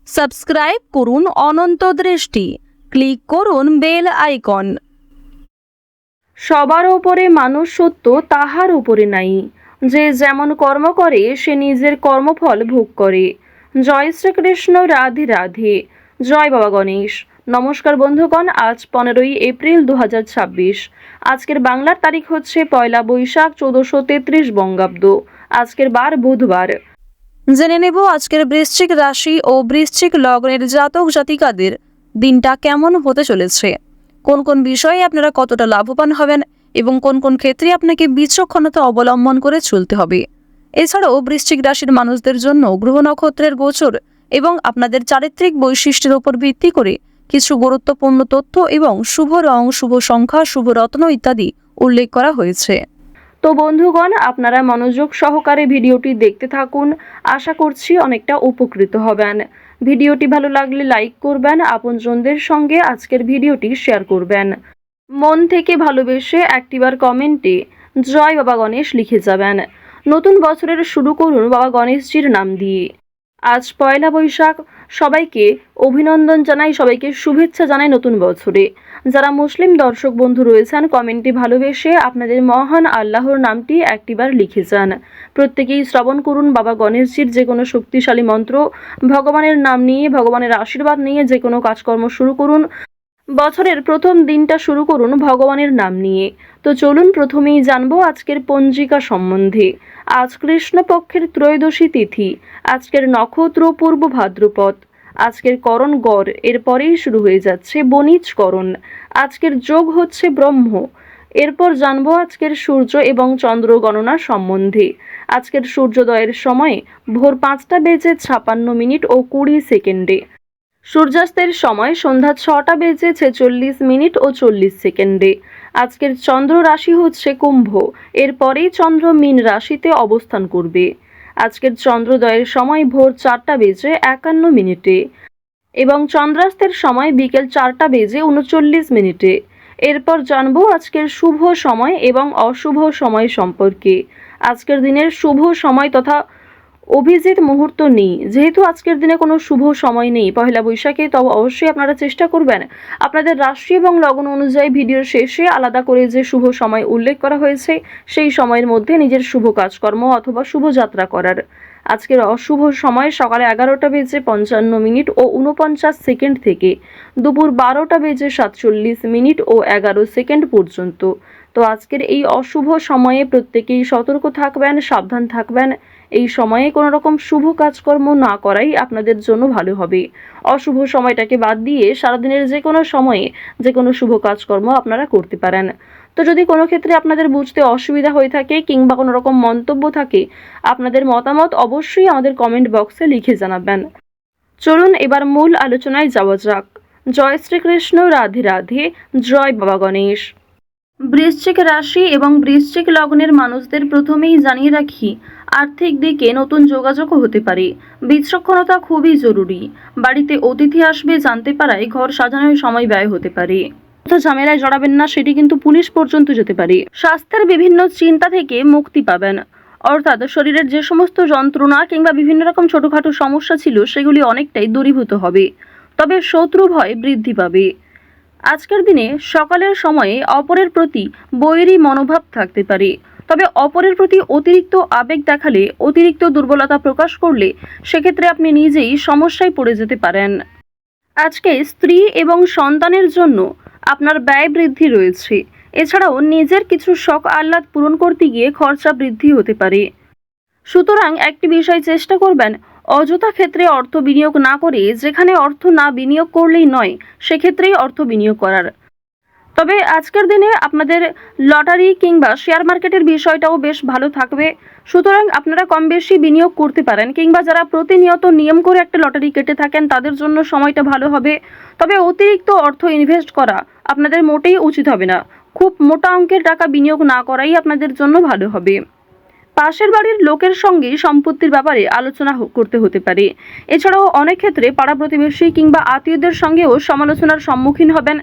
Subscribe করুন অনন্ত দৃষ্টি, click করুন বেল আইকন। সবার উপরে মানুষ সত্য, তাহার উপরে নাই। যে যেমন কর্ম করে সে নিজের কর্মফল ভোগ করে। জয় শ্রীকৃষ্ণ, রাধে রাধে। জয় বাবা গণেশ। নমস্কার বন্ধুগণ, আজ 15ই এপ্রিল 2026। আজকের বাংলার তারিখ হচ্ছে 1 বৈশাখ 1433 বঙ্গাব্দ। আজকের বার বুধবার। জেনে নেব আজকের বৃশ্চিক রাশি ও বৃশ্চিক লগ্নের জাতক জাতিকাদের দিনটা কেমন হতে চলেছে, কোন কোন বিষয়ে আপনারা কতটা লাভবান হবেন এবং কোন কোন ক্ষেত্রে আপনাকে বিচক্ষণতা অবলম্বন করে চলতে হবে। এছাড়াও বৃশ্চিক রাশির মানুষদের জন্য গ্রহ নক্ষত্রের গোচর এবং আপনাদের চারিত্রিক বৈশিষ্ট্যের উপর ভিত্তি করে কিছু গুরুত্বপূর্ণ তথ্য এবং শুভ রং, শুভ সংখ্যা, শুভ রত্ন ইত্যাদি উল্লেখ করা হয়েছে। তো বন্ধুগণ, আপনারা মনোযোগ সহকারে ভিডিওটি দেখতে থাকুন। আশা করছি অনেকটা উপকৃত হবেন। ভিডিওটি ভালো লাগলে লাইক করবেন, আপনজনদের সঙ্গে আজকের ভিডিওটি শেয়ার করবেন। মন থেকে ভালোবেসে একটিবার কমেন্টে জয় বাবা গণেশ লিখে যাবেন। নতুন বছরের শুরু করুন বাবা গণেশজির নাম দিয়ে। আজ 1 বৈশাখ। সবাইকে অভিনন্দন জানাই, সবাইকে শুভেচ্ছা জানাই নতুন বছরে। যারা মুসলিম দর্শক বন্ধু রয়েছেন, কমেন্টে ভালোবেসে আপনাদের মহান আল্লাহর নামটি একটিবার লিখে যান। প্রত্যেকেই শ্রবণ করুন বাবা গণেশজির যে কোনো শক্তিশালী মন্ত্র। ভগবানের নাম নিয়ে, ভগবানের আশীর্বাদ নিয়ে যে কোনো কাজকর্ম শুরু করুন। বছরের প্রথম দিনটা শুরু করুন ভগবানের নাম নিয়ে। তো চলুন প্রথমেই জানবো আজকের পঞ্জিকা সম্বন্ধে। আজ কৃষ্ণপক্ষের ত্রয়োদশী তিথি। আজকের নক্ষত্র পূর্ব ভাদ্রপদ। আজকের করণ গড়, এরপরেই শুরু হয়ে যাচ্ছে বণিজ করণ। আজকের যোগ হচ্ছে ব্রহ্ম। এরপর জানবো আজকের সূর্য এবং চন্দ্র গণনা সম্বন্ধে। আজকের সূর্যোদয়ের সময় ভোর 5:56 ও 20 সেকেন্ডে। সূর্যাস্তের সময় সন্ধ্যা 6:46 ও 40 সেকেন্ডে। আজকের চন্দ্র রাশি হচ্ছে কুম্ভ। এরপরেই চন্দ্র মীন রাশিতে অবস্থান করবে। আজকের চন্দ্রোদয়ের সময় ভোর 4:51 এবং চন্দ্রাস্তের সময় বিকেল 4:39। এরপর জানবো আজকের শুভ সময় এবং অশুভ সময় সম্পর্কে। আজকের দিনের শুভ সময় তথা অভিজিৎ মুহূর্ত নেই। যেহেতু আজকের দিনে কোনো শুভ সময় নেই 1 বৈশাখে, তবে অবশ্যই আপনারা চেষ্টা করবেন আপনাদের রাশি এবং লগ্ন অনুযায়ী ভিডিওর শেষে আলাদা করে যে শুভ সময় উল্লেখ করা হয়েছে সেই সময়ের মধ্যে নিজের শুভ কাজকর্ম অথবা শুভ যাত্রা করার। আজকের অশুভ সময় সকালে 11:55 ও 49 সেকেন্ড থেকে দুপুর 12:47 ও 11 সেকেন্ড পর্যন্ত। তো আজকের এই অশুভ সময়ে প্রত্যেকেই সতর্ক থাকবেন, সাবধান থাকবেন। এই সময়ে কোনো রকম শুভ কাজকর্ম না করাই আপনাদের জন্য ভালো হবে। অশুভ সময়টাকে বাদ দিয়ে সারাদিনের যে কোনো সময়ে যে কোনো শুভ কাজকর্ম আপনারা করতে পারেন। তো যদি কোনো ক্ষেত্রে আপনাদের বুঝতে অসুবিধা হয়ে থাকে কিংবা কোনো রকম মন্তব্য থাকে, আপনাদের মতামত অবশ্যই আমাদের কমেন্ট বক্সে লিখে জানাবেন। চলুন এবার মূল আলোচনায় যাওয়া যাক। জয় শ্রীকৃষ্ণ, রাধে রাধে। জয় বাবা গণেশ। বৃশ্চিক রাশি এবং বৃশ্চিক লগ্নের মানুষদের প্রথমেই জানিয়ে রাখি, আর্থিক দিকে নতুন যোগাযোগও হতে পারে। বিচক্ষণতা খুবই জরুরি। বাড়িতে অতিথি আসবে জানতে পারায় ঘর সাজানোর সময় ব্যয় হতে পারে। ঝামেলায় জড়াবেন না, সেটি কিন্তু পুলিশ পর্যন্ত যেতে পারে। স্বাস্থ্যের বিভিন্ন চিন্তা থেকে মুক্তি পাবেন, অর্থাৎ শরীরের যে সমস্ত যন্ত্রণা কিংবা বিভিন্ন রকম ছোটখাটো সমস্যা ছিল সেগুলি অনেকটাই দূরীভূত হবে। তবে শত্রু ভয় বৃদ্ধি পাবে। আজকের দিনে সকালের সময়ে অপরের প্রতি বৈরী মনোভাব থাকতে পারে। তবে অপরের প্রতি অতিরিক্ত আবেগ দেখালে, অতিরিক্ত দুর্বলতা প্রকাশ করলে সেক্ষেত্রে আপনি নিজেই সমস্যায় পড়ে যেতে পারেন। আজকে স্ত্রী এবং সন্তানের জন্য আপনার ব্যয় বৃদ্ধি রয়েছে। এছাড়াও নিজের কিছু শখ আহ্লাদ পূরণ করতে গিয়ে খরচা বৃদ্ধি হতে পারে। সুতরাং একটি বিষয় চেষ্টা করবেন, অযথা ক্ষেত্রে অর্থ বিনিয়োগ না করে যেখানে অর্থ না বিনিয়োগ করলেই নয় সেক্ষেত্রেই অর্থ বিনিয়োগ করার। তবে আজকের দিনে আপনাদের লটারি কিংবা শেয়ার মার্কেটের বিষয়টাও বেশ ভালো থাকবে। সুতরাং আপনারা কম বেশি বিনিয়োগ করতে পারেন, কিংবা যারা প্রতিনিয়ত নিয়ম করে একটা লটারি কেটে থাকেন তাদের জন্য সময়টা ভালো হবে। তবে অতিরিক্ত অর্থ ইনভেস্ট করা আপনাদের মোটেই উচিত হবে না। খুব মোটা অঙ্কের টাকা বিনিয়োগ না করাই আপনাদের জন্য ভালো হবে। পাশের বাড়ির লোকের সঙ্গে সম্পত্তির ব্যাপারে আলোচনা করতে হতে পারে। এছাড়াও অনেক ক্ষেত্রে পাড়া প্রতিবেশী কিংবা আত্মীয়দের সঙ্গেও সমালোচনার সম্মুখীন হবেন।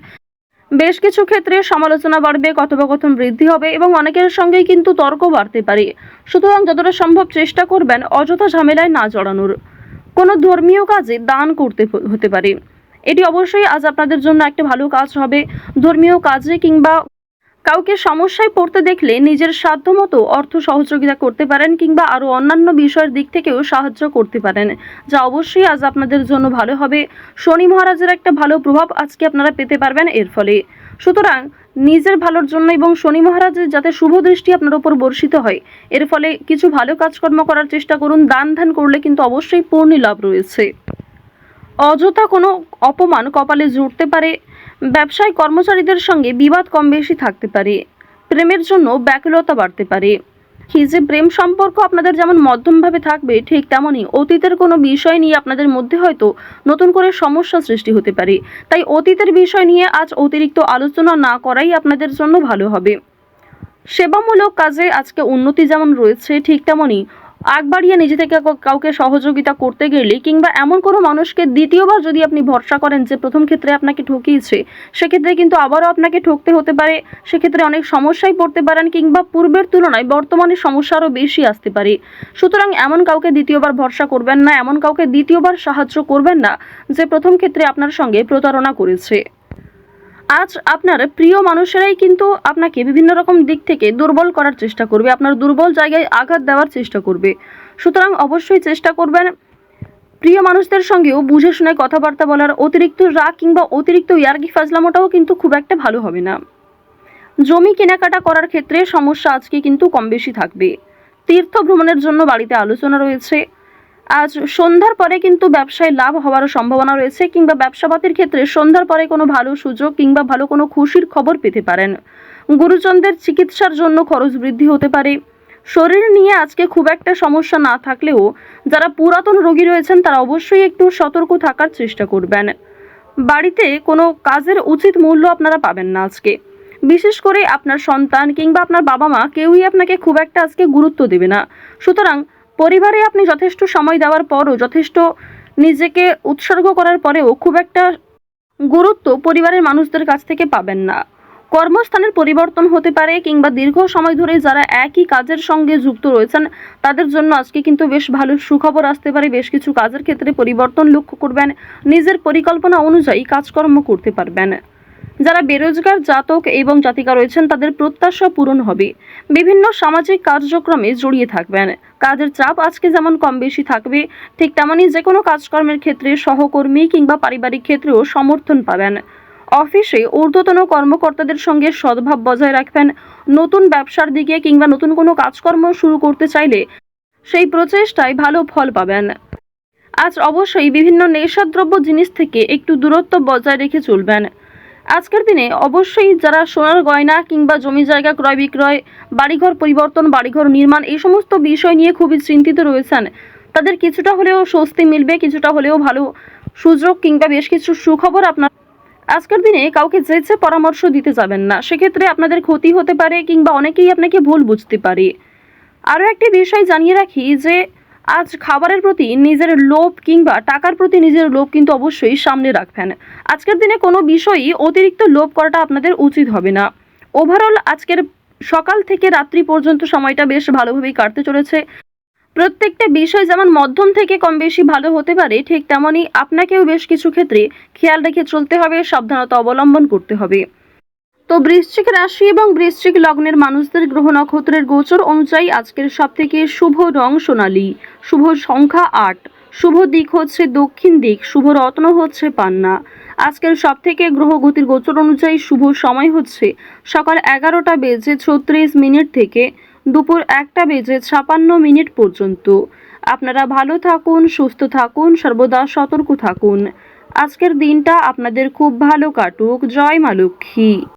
বেশ কিছু ক্ষেত্রে সমালোচনা বাড়বে, কথোপকথন বৃদ্ধি হবে এবং অনেকের সঙ্গেই কিন্তু তর্ক বাড়তে পারে। সুতরাং যতটা সম্ভব চেষ্টা করবেন অযথা ঝামেলায় না জড়ানোর। কোনো ধর্মীয় কাজে দান করতে হতে পারে। এটি অবশ্যই আজ আপনাদের জন্য একটা ভালো কাজ হবে। ধর্মীয় কাজে কিংবা কাউকে সমস্যায় পড়তে দেখলে নিজের সাধ্যমতো অর্থ সহযোগিতা করতে পারেন কিংবা আরও অন্যান্য বিষয়ের দিক থেকেও সাহায্য করতে পারেন, যা অবশ্যই আজ আপনাদের জন্য ভালো হবে। শনি মহারাজের একটা ভালো প্রভাব আজকে আপনারা পেতে পারবেন এর ফলে। সুতরাং নিজের ভালোর জন্য এবং শনি মহারাজের যাতে শুভ দৃষ্টি আপনার উপর বর্ষিত হয়, এর ফলে কিছু ভালো কাজকর্ম করার চেষ্টা করুন। দান ধ্যান করলে কিন্তু অবশ্যই পূর্ণ লাভ রয়েছে। অযথা কোনো অপমান কপালে জুটতে পারে। ব্যবসায় কর্মচারীদের সঙ্গে বিবাদ কম বেশি থাকতে পারে। প্রেমের জন্য ব্যাকুলতা বাড়তে পারে। কি যে প্রেম সম্পর্ক আপনাদের যেমন মধ্যমভাবে থাকবে, ঠিক তেমনই অতীতের কোনো বিষয় নিয়ে আপনাদের মধ্যে হয়তো নতুন করে সমস্যা সৃষ্টি হতে পারে। তাই অতীতের বিষয় নিয়ে আজ অতিরিক্ত আলোচনা না করাই আপনাদের জন্য ভালো হবে। সেবামূলক কাজে আজকে উন্নতি যেমন রয়েছে, ঠিক তেমনই আগ বাড়িয়ে নিজে থেকে কাউকে সহযোগিতা করতে গেলে কিংবা এমন কোনো মানুষকে দ্বিতীয়বার যদি আপনি ভরসা করেন যে প্রথম ক্ষেত্রে আপনাকে ঠকিয়েছে, সেক্ষেত্রে কিন্তু আবারও আপনাকে ঠকতে হতে পারে। সেক্ষেত্রে অনেক সমস্যায় পড়তে পারেন কিংবা পূর্বের তুলনায় বর্তমানে সমস্যা আরও বেশি আসতে পারে। সুতরাং এমন কাউকে দ্বিতীয়বার ভরসা করবেন না, এমন কাউকে দ্বিতীয়বার সাহায্য করবেন না যে প্রথম ক্ষেত্রে আপনার সঙ্গে প্রতারণা করেছে। আজ আপনার প্রিয় মানুষেরাই কিন্তু আপনাকে বিভিন্ন রকম দিক থেকে দুর্বল করার চেষ্টা করবে, আপনার দুর্বল জায়গায় আঘাত দেওয়ার চেষ্টা করবে। সুতরাং অবশ্যই চেষ্টা করবেন প্রিয় মানুষদের সঙ্গেও বুঝে শুনে কথাবার্তা বলার। অতিরিক্ত রাগ কিংবা অতিরিক্ত ইয়ার্কি ফাজলামোটাও কিন্তু খুব একটা ভালো হবে না। জমি কেনাকাটা করার ক্ষেত্রে সমস্যা আজকে কিন্তু কম বেশি থাকবে। তীর্থ ভ্রমণের জন্য বাড়িতে আলোচনা রয়েছে। আজ সন্ধ্যার পরে কিন্তু ব্যবসায় লাভ হওয়ারও সম্ভাবনা রয়েছে কিংবা ব্যবসাপাতির ক্ষেত্রে সন্ধ্যার পরে কোনো ভালো সুযোগ কিংবা ভালো কোনো খুশির খবর পেতে পারেন। গুরুজনদের চিকিৎসার জন্য খরচ বৃদ্ধি হতে পারে। শরীর নিয়ে আজকে খুব একটা সমস্যা না থাকলেও যারা পুরাতন রোগী রয়েছেন তারা অবশ্যই একটু সতর্ক থাকার চেষ্টা করবেন। বাড়িতে কোনো কাজের উচিত মূল্য আপনারা পাবেন না আজকে। বিশেষ করে আপনার সন্তান কিংবা আপনার বাবা মা কেউই আপনাকে খুব একটা আজকে গুরুত্ব দেবে না। সুতরাং পরিবারে আপনি যথেষ্ট সময় দেওয়ার পরও, যথেষ্ট নিজেকে উৎসর্গ করার পরেও খুব একটা গুরুত্ব পরিবারের মানুষদের কাছ থেকে পাবেন না। কর্মস্থানের পরিবর্তন হতে পারে কিংবা দীর্ঘ সময় ধরে যারা একই কাজের সঙ্গে যুক্ত রয়েছেন তাদের জন্য আজকে কিন্তু বেশ ভালো সুখবর আসতে পারে। বেশ কিছু কাজের ক্ষেত্রে পরিবর্তন লক্ষ্য করবেন। নিজের পরিকল্পনা অনুযায়ী কাজকর্ম করতে পারবেন। যারা বেরোজগার জাতক এবং জাতিকা রয়েছেন তাদের প্রত্যাশা পূরণ হবে। বিভিন্ন সামাজিক কার্যক্রমে জড়িয়ে থাকবেন। কাজের চাপ আজকে যেমন কম বেশি থাকবে, ঠিক তেমনই যে কোনো কাজকর্মের ক্ষেত্রে সহকর্মী কিংবা পারিবারিক ক্ষেত্রেও সমর্থন পাবেন। অফিসে ঊর্ধ্বতন কর্মকর্তাদের সঙ্গে সদ্ভাব বজায় রাখবেন। নতুন ব্যবসার দিকে কিংবা নতুন কোনো কাজকর্ম শুরু করতে চাইলে সেই প্রচেষ্টায় ভালো ফল পাবেন। আজ অবশ্যই বিভিন্ন নেশাদ্রব্য জিনিস থেকে একটু দূরত্ব বজায় রেখে চলবেন। আজকের দিনে অবশ্যই যারা সোনার গয়না কিংবা জমি জায়গা ক্রয় বিক্রয়, বাড়িঘর পরিবর্তন, বাড়িঘর নির্মাণ এই সমস্ত বিষয় নিয়ে খুবই চিন্তিত রয়েছেন, তাদের কিছুটা হলেও স্বস্তি মিলবে, কিছুটা হলেও ভালো সুযোগ কিংবা বেশ কিছু সুখবর আপনার। আজকের দিনে কাউকে যেচে পরামর্শ দিতে যাবেন না, সেক্ষেত্রে আপনাদের ক্ষতি হতে পারে কিংবা অনেকেই আপনাকে ভুল বুঝতে পারে। আরও একটি বিষয় জানিয়ে রাখি যে আজ খাবারের প্রতি নিজের লোভ কিংবা টাকার প্রতি নিজের লোভ কিন্তু অবশ্যই সামনে রাখবেন। আজকের দিনে কোনো বিষয়ই অতিরিক্ত লোভ করাটা আপনাদের উচিত হবে না। ওভারঅল আজকের সকাল থেকে রাত্রি পর্যন্ত সময়টা বেশ ভালোভাবেই কাটতে চলেছে। প্রত্যেকটা বিষয় যেমন মধ্যম থেকে কম বেশি ভালো হতে পারে, ঠিক তেমনই আপনাকেও বেশ কিছু ক্ষেত্রে খেয়াল রেখে চলতে হবে, সাবধানতা অবলম্বন করতে হবে। তো বৃশ্চিক রাশি এবং বৃশ্চিক লগ্নের মানুষদের গ্রহ নক্ষত্রের গোচর অনুযায়ী আজকের সবথেকে শুভ রং সোনালী, শুভ সংখ্যা 8, শুভ দিক হচ্ছে দক্ষিণ দিক, শুভ রত্ন হচ্ছে পান্না। আজকের সবথেকে গ্রহ গতির গোচর অনুযায়ী শুভ সময় হচ্ছে সকাল 11:36 থেকে দুপুর 1:56 পর্যন্ত। আপনারা ভালো থাকুন, সুস্থ থাকুন, সর্বদা সতর্ক থাকুন। আজকের দিনটা আপনাদের খুব ভালো কাটুক। জয় মা লক্ষ্মী।